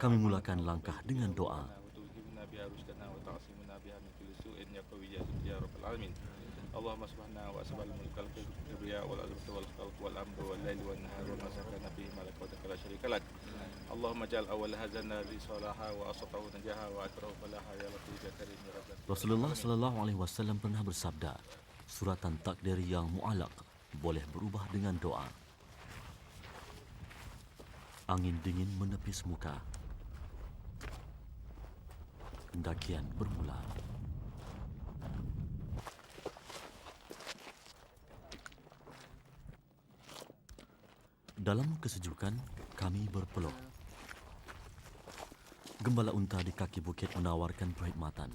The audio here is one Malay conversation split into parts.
Kami mulakan langkah dengan doa. اللهم سبحانه وأسبح الملك الكبرياء والعظمة والخلق والأمر والليل والنهار وما سكن فيه ملك وذكر لا شريك لك اللهم اجعل أول هذا النار صلاحا وأوسطه نجاحا وآخره فلاحا يا لطيف يا كريم يا رب Rasulullah sallallahu alaihi wasallam pernah bersabda, suratan takdir yang mu'allaq boleh berubah dengan doa. Angin dingin menepis muka. Pendakian bermula. Dalam kesejukan, kami berpeluk. Gembala unta di kaki bukit menawarkan perkhidmatan.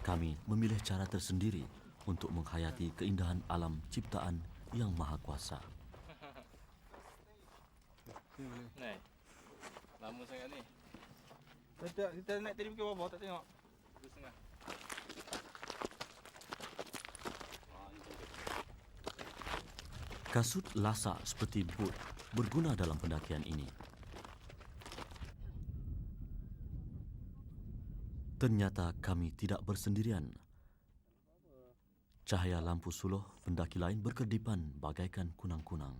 Kami memilih cara tersendiri untuk menghayati keindahan alam ciptaan yang maha kuasa. Nih, lama sangat ni. Kita naik tadi ke bawah tak tengok. Di tengah. Kasut lasak seperti boot berguna dalam pendakian ini. Ternyata kami tidak bersendirian. Cahaya lampu suluh pendaki lain berkedipan bagaikan kunang-kunang.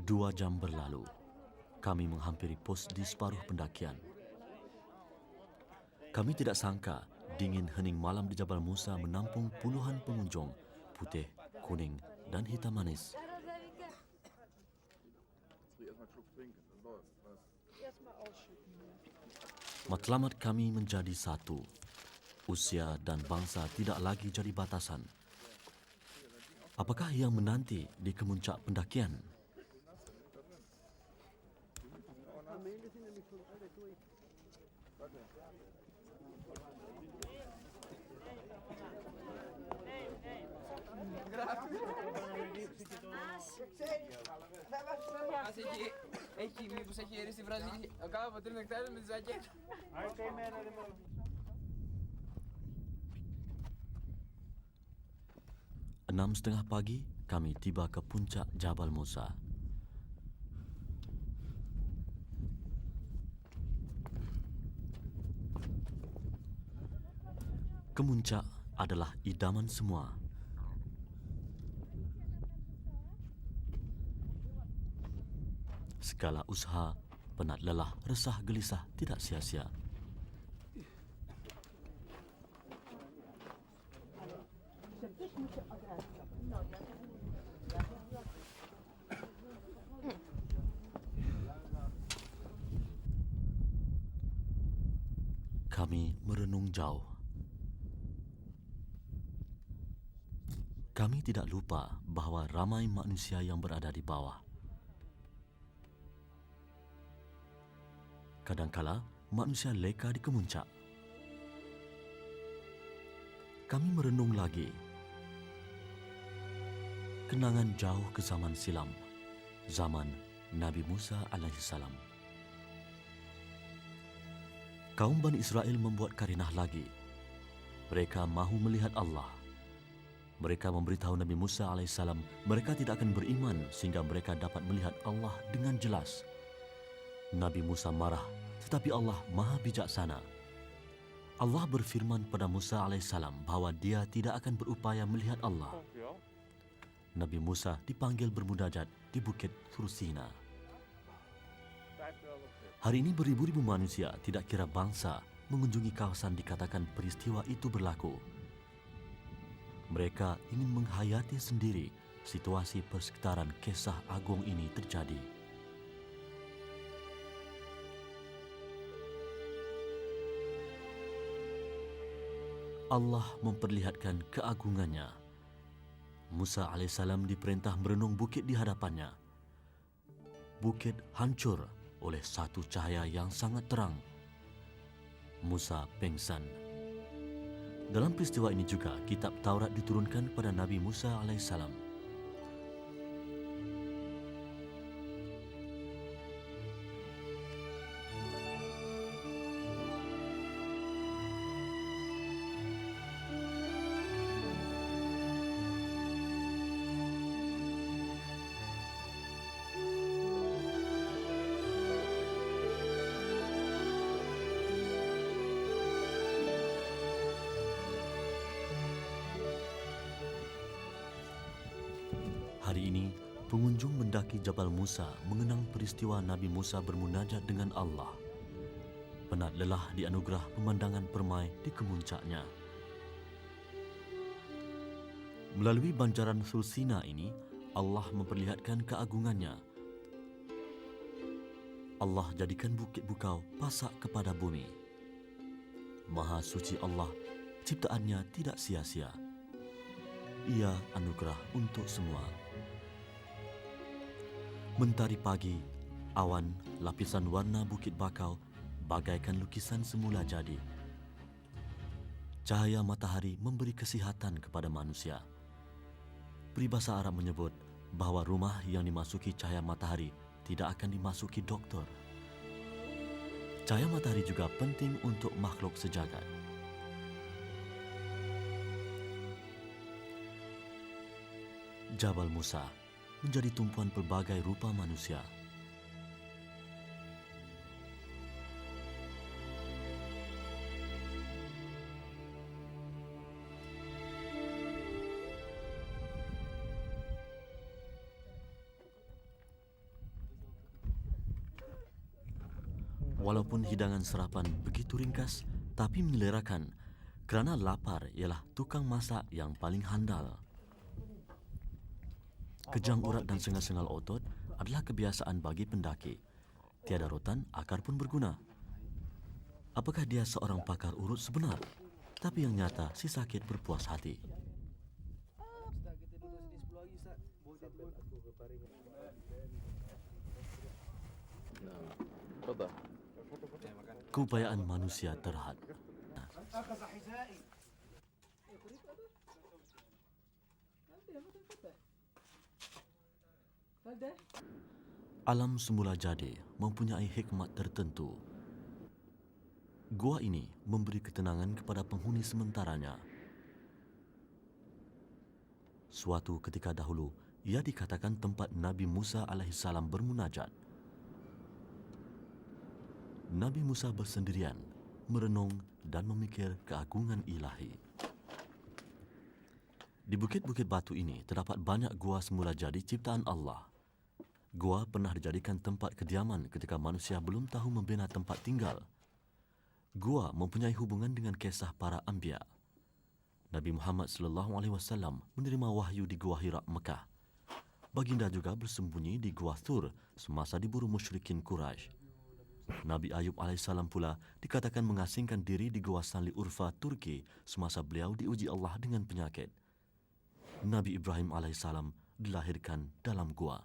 Dua jam berlalu, kami menghampiri pos di separuh pendakian. Kami tidak sangka dingin hening malam di Jabal Musa menampung puluhan pengunjung putih, kuning dan hitam manis. Matlamat kami menjadi satu. Usia dan bangsa tidak lagi jadi batasan. Apakah yang menanti di kemuncak pendakian? Enam setengah pagi, kami tiba ke puncak Jabal Musa. Kemuncak adalah idaman semua. Segala usaha, penat lelah, resah gelisah tidak sia-sia. Kami merenung jauh. Kami tidak lupa bahawa ramai manusia yang berada di bawah. Kadangkala manusia leka di kemuncak. Kami merenung lagi. Kenangan jauh ke zaman silam, zaman Nabi Musa alaihissalam. Kaum Bani Israel membuat karinah lagi. Mereka mahu melihat Allah. Mereka memberitahu Nabi Musa alaihissalam mereka tidak akan beriman sehingga mereka dapat melihat Allah dengan jelas. Nabi Musa marah, tetapi Allah maha bijaksana. Allah berfirman pada Musa alaihissalam bahawa dia tidak akan berupaya melihat Allah. Nabi Musa dipanggil bermunajat di Bukit Tursina. Hari ini beribu-ribu manusia tidak kira bangsa mengunjungi kawasan dikatakan peristiwa itu berlaku. Mereka ingin menghayati sendiri situasi persekitaran kisah agung ini terjadi. Allah memperlihatkan keagungannya. Musa alaihissalam diperintah merenung bukit di hadapannya. Bukit hancur oleh satu cahaya yang sangat terang. Musa pengsan. Dalam peristiwa ini juga kitab Taurat diturunkan pada Nabi Musa alaihissalam. Hari ini, pengunjung mendaki Jabal Musa mengenang peristiwa Nabi Musa bermunajat dengan Allah. Penat lelah dianugerah pemandangan permai di kemuncaknya. Melalui banjaran Sulsina ini, Allah memperlihatkan keagungannya. Allah jadikan bukit bukau pasak kepada bumi. Maha suci Allah, ciptaannya tidak sia-sia. Ia anugerah untuk semua. Mentari pagi, awan, lapisan warna bukit bakau bagaikan lukisan semula jadi. Cahaya matahari memberi kesihatan kepada manusia. Peribahasa Arab menyebut bahawa rumah yang dimasuki cahaya matahari tidak akan dimasuki doktor. Cahaya matahari juga penting untuk makhluk sejagat. Jabal Musa menjadi tumpuan pelbagai rupa manusia. Walaupun hidangan sarapan begitu ringkas tapi mengelerakan, kerana lapar ialah tukang masak yang paling handal. Kejang urat dan sengal-sengal otot adalah kebiasaan bagi pendaki. Tiada rotan, akar pun berguna. Apakah dia seorang pakar urut sebenar? Tapi yang nyata, si sakit berpuas hati. Keupayaan manusia terhad. Alam semula jadi mempunyai hikmat tertentu. Gua ini memberi ketenangan kepada penghuni sementaranya. Suatu ketika dahulu, ia dikatakan tempat Nabi Musa alaihissalam bermunajat. Nabi Musa bersendirian, merenung dan memikir keagungan ilahi. Di bukit-bukit batu ini terdapat banyak gua semula jadi ciptaan Allah. Gua pernah dijadikan tempat kediaman ketika manusia belum tahu membina tempat tinggal. Gua mempunyai hubungan dengan kisah para anbiya. Nabi Muhammad SAW menerima wahyu di Gua Hira, Mekah. Baginda juga bersembunyi di Gua Thur semasa diburu musyrikin Quraisy. Nabi Ayub AS pula dikatakan mengasingkan diri di Gua Sanli Urfa, Turki semasa beliau diuji Allah dengan penyakit. Nabi Ibrahim AS dilahirkan dalam gua.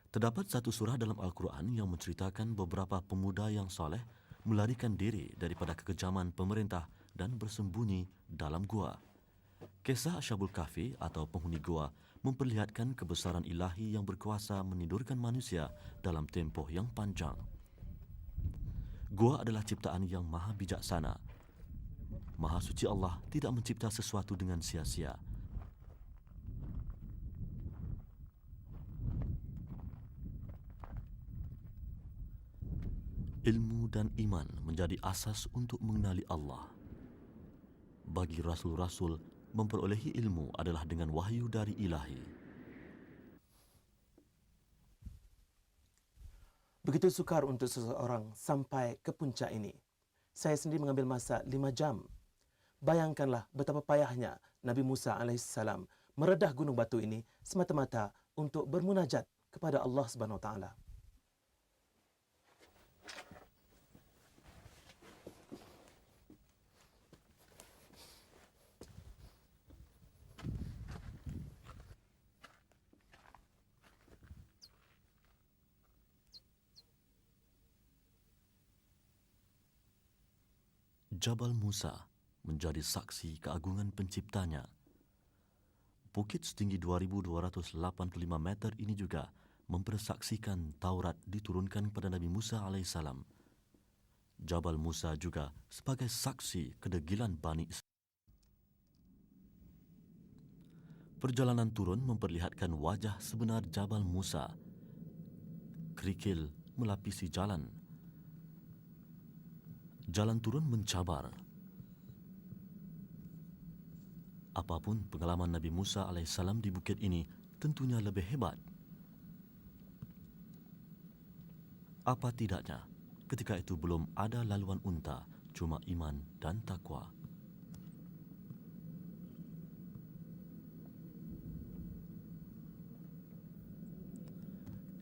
Terdapat satu surah dalam Al-Quran yang menceritakan beberapa pemuda yang soleh melarikan diri daripada kekejaman pemerintah dan bersembunyi dalam gua. Kisah Ashabul Kahfi atau penghuni gua memperlihatkan kebesaran ilahi yang berkuasa menidurkan manusia dalam tempoh yang panjang. Gua adalah ciptaan yang maha bijaksana. Maha suci Allah tidak mencipta sesuatu dengan sia-sia. Ilmu dan iman menjadi asas untuk mengenali Allah. Bagi rasul-rasul, memperolehi ilmu adalah dengan wahyu dari ilahi. Begitu sukar untuk seseorang sampai ke puncak ini. Saya sendiri mengambil masa 5 jam. Bayangkanlah betapa payahnya Nabi Musa alaihissalam meredah gunung batu ini semata-mata untuk bermunajat kepada Allah Subhanahu Wa Taala. Jabal Musa menjadi saksi keagungan penciptanya. Bukit setinggi 2,285 meter ini juga mempersaksikan Taurat diturunkan kepada Nabi Musa AS. Jabal Musa juga sebagai saksi kedegilan Bani Israel. Perjalanan turun memperlihatkan wajah sebenar Jabal Musa. Kerikil melapisi jalan. Jalan turun mencabar. Apapun pengalaman Nabi Musa alaihissalam di bukit ini tentunya lebih hebat. Apa tidaknya, ketika itu belum ada laluan unta, cuma iman dan takwa.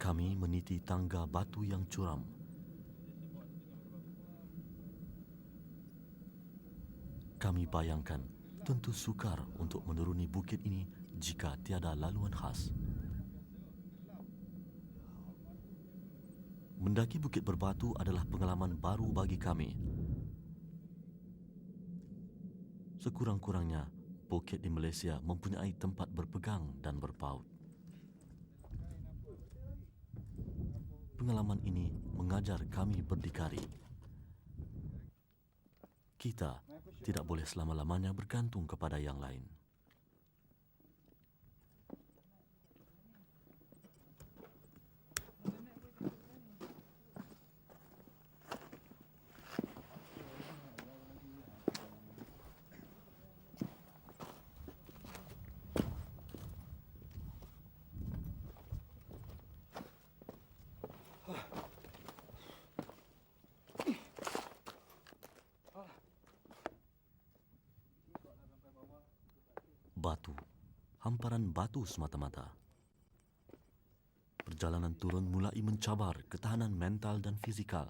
Kami meniti tangga batu yang curam. Kami bayangkan tentu sukar untuk menuruni bukit ini jika tiada laluan khas. Mendaki bukit berbatu adalah pengalaman baru bagi kami. Sekurang-kurangnya, bukit di Malaysia mempunyai tempat berpegang dan berpaut. Pengalaman ini mengajar kami berdikari. Kita tidak boleh selama-lamanya bergantung kepada yang lain. Batu, hamparan batu semata-mata. Perjalanan turun mulai mencabar ketahanan mental dan fizikal.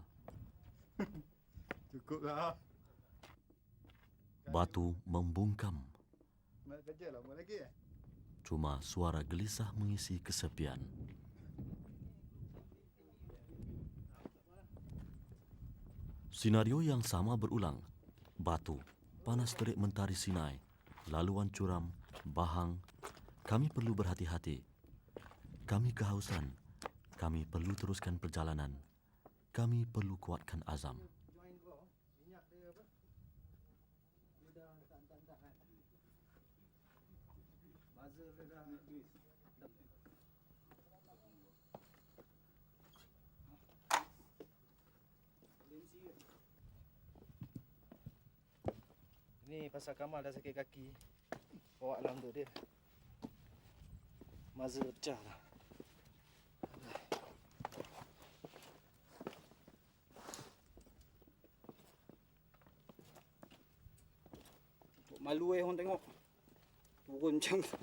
Cukuplah. Batu membungkam. Nak kerja lama lagi Cuma suara gelisah mengisi kesepian. Senario yang sama berulang. Batu, panas terik mentari Sinai, laluan curam, bahang. Kami perlu berhati-hati. Kami kehausan. Kami perlu teruskan perjalanan. Kami perlu kuatkan azam. Ni pasal Kamal dah sakit kaki. Bawa lah untuk dia. Mazal pecah lah. Malu orang tengok. Turun macam tu.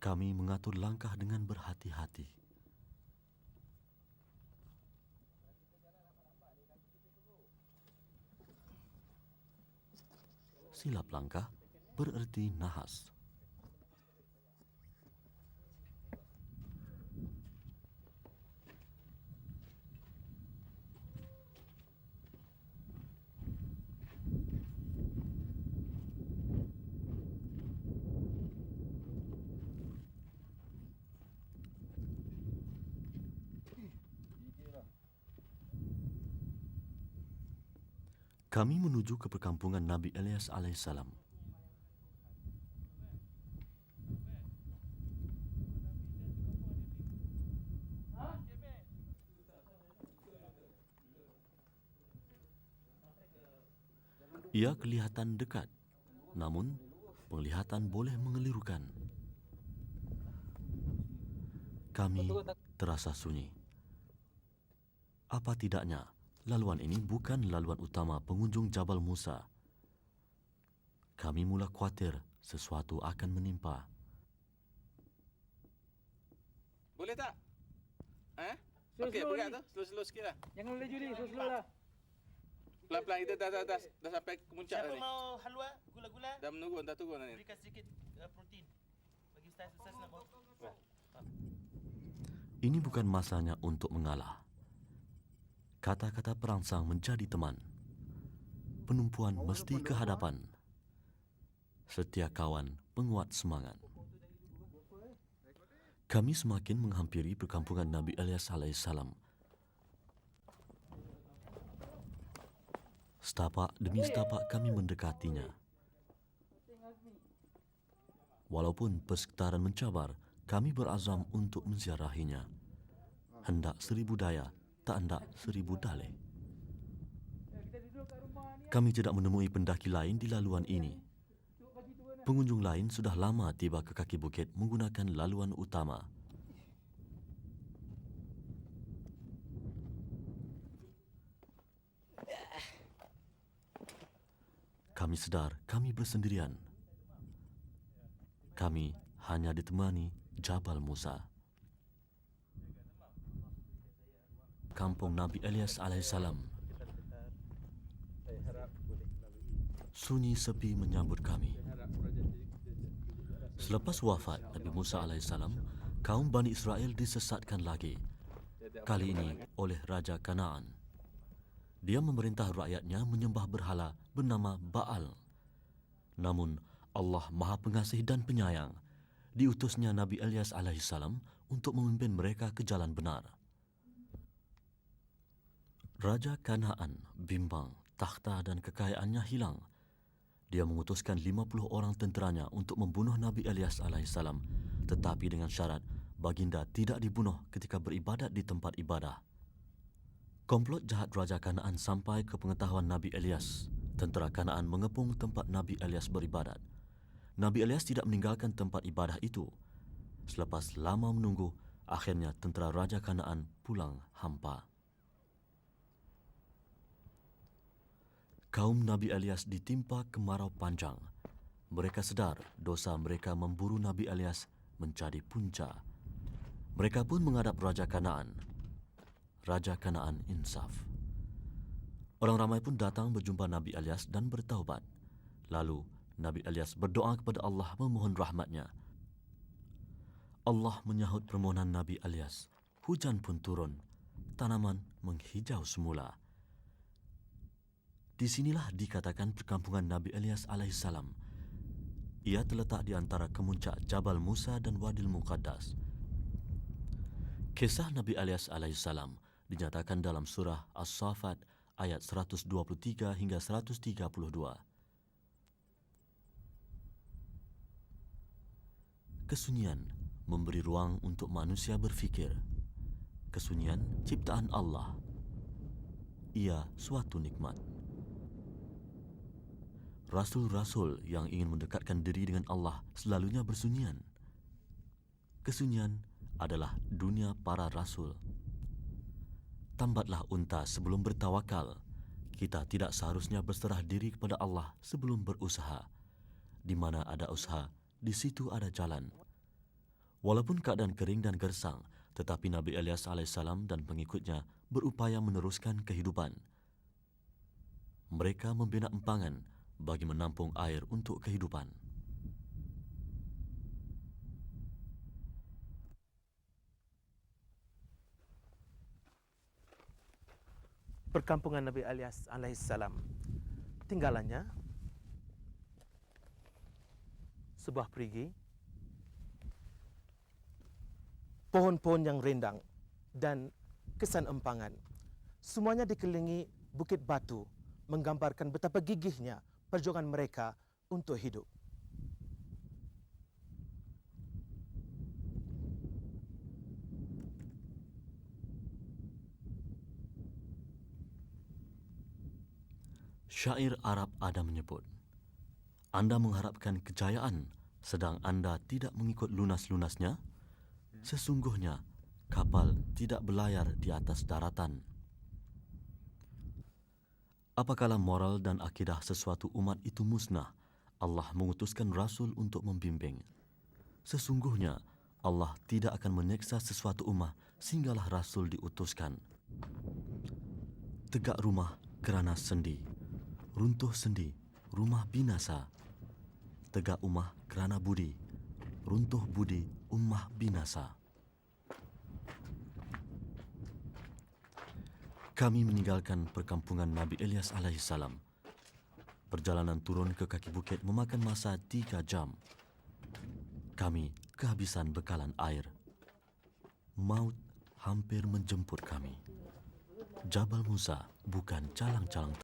Kami mengatur langkah dengan berhati-hati. Silap langkah bererti nahas. Kami menuju ke perkampungan Nabi Ilyas alaihissalam. Ia kelihatan dekat, namun penglihatan boleh mengelirukan. Kami terasa sunyi. Apa tidaknya, laluan ini bukan laluan utama pengunjung Jabal Musa. Kami mula khawatir sesuatu akan menimpa. Boleh tak? Okey, berat tu. Slow-slow sikit lah. Jangan laju ni, slow-slow lah. Pelan-pelan kita dah sampai ke puncak dah Siapa ni. mau halwa, gula-gula? Dah menurun, dah turun dah ni. Berikan sedikit protein. Bagi Ustaz nak bawa. Ini bukan masanya untuk mengalah. Kata-kata perangsang menjadi teman. Penumpuan mesti ke hadapan. Setia kawan, penguat semangat. Kami semakin menghampiri perkampungan Nabi Ilyas alaihissalam. Setapak demi setapak kami mendekatinya. Walaupun persekitaran mencabar, kami berazam untuk menziarahinya. Hendak 1000 daya, tak hendak 1000 dalih. Kita duduk kat rumah ni Kami tidak menemui pendaki lain di laluan ini. Pengunjung lain sudah lama tiba ke kaki bukit menggunakan laluan utama. Kami sedar kami bersendirian. Kami hanya ditemani Jabal Musa. Kampung Nabi Ilyas alaihissalam. Sunyi sepi menyambut kami. Selepas wafat Nabi Musa alaihissalam, kaum Bani Israel disesatkan lagi. Kali ini oleh Raja Kanaan. Dia memerintah rakyatnya menyembah berhala bernama Baal. Namun Allah Maha Pengasih dan Penyayang, diutusnya Nabi Ilyas alaihissalam untuk memimpin mereka ke jalan benar. Raja Kanaan bimbang, takhta dan kekayaannya hilang. Dia mengutuskan 50 orang tenteranya untuk membunuh Nabi Ilyas alaihissalam, tetapi dengan syarat baginda tidak dibunuh ketika beribadat di tempat ibadah. Komplot jahat Raja Kanaan sampai ke pengetahuan Nabi Ilyas. Tentera Kanaan mengepung tempat Nabi Ilyas beribadat. Nabi Ilyas tidak meninggalkan tempat ibadah itu. Selepas lama menunggu, akhirnya tentera Raja Kanaan pulang hampa. Kaum Nabi Ilyas ditimpa kemarau panjang. Mereka sedar dosa mereka memburu Nabi Ilyas menjadi punca. Mereka pun menghadap Raja Kanaan. Raja Kanaan insaf. Orang ramai pun datang berjumpa Nabi Ilyas dan bertaubat. Lalu Nabi Ilyas berdoa kepada Allah memohon rahmatnya. Allah menyahut permohonan Nabi Ilyas. Hujan pun turun. Tanaman menghijau semula. Di sinilah dikatakan perkampungan Nabi Ilyas alaihissalam. Ia terletak di antara kemuncak Jabal Musa dan Wadil Muqaddas. Kisah Nabi Ilyas alaihissalam dinyatakan dalam surah As-Saffat ayat 123 hingga 132. Kesunyian memberi ruang untuk manusia berfikir. Kesunyian ciptaan Allah. Ia suatu nikmat. Rasul-rasul yang ingin mendekatkan diri dengan Allah selalunya bersunyian. Kesunyian adalah dunia para rasul. Tambatlah unta sebelum bertawakal. Kita tidak seharusnya berserah diri kepada Allah sebelum berusaha. Di mana ada usaha, di situ ada jalan. Walaupun keadaan kering dan gersang, tetapi Nabi Ilyas alaihissalam dan pengikutnya berupaya meneruskan kehidupan. Mereka membina empangan bagi menampung air untuk kehidupan. Perkampungan Nabi Ilyas alaihissalam. Tinggalannya sebuah perigi, pohon-pohon yang rindang dan kesan empangan. Semuanya dikelilingi bukit batu, menggambarkan betapa gigihnya perjuangan mereka untuk hidup. Syair Arab ada menyebut, Anda mengharapkan kejayaan sedang Anda tidak mengikut lunas-lunasnya? Sesungguhnya kapal tidak berlayar di atas daratan. Apakala moral dan akidah sesuatu umat itu musnah, Allah mengutuskan Rasul untuk membimbing. Sesungguhnya Allah tidak akan menyeksa sesuatu umat sehinggalah Rasul diutuskan. Tegak rumah kerana sendi, runtuh sendi, rumah binasa. Tegak umah kerana budi, runtuh budi, ummah binasa. Kami meninggalkan perkampungan Nabi Ilyas alaihissalam. Perjalanan turun ke kaki bukit memakan masa 3 jam. Kami kehabisan bekalan air. Maut hampir menjemput kami. Jabal Musa bukan calang-calang.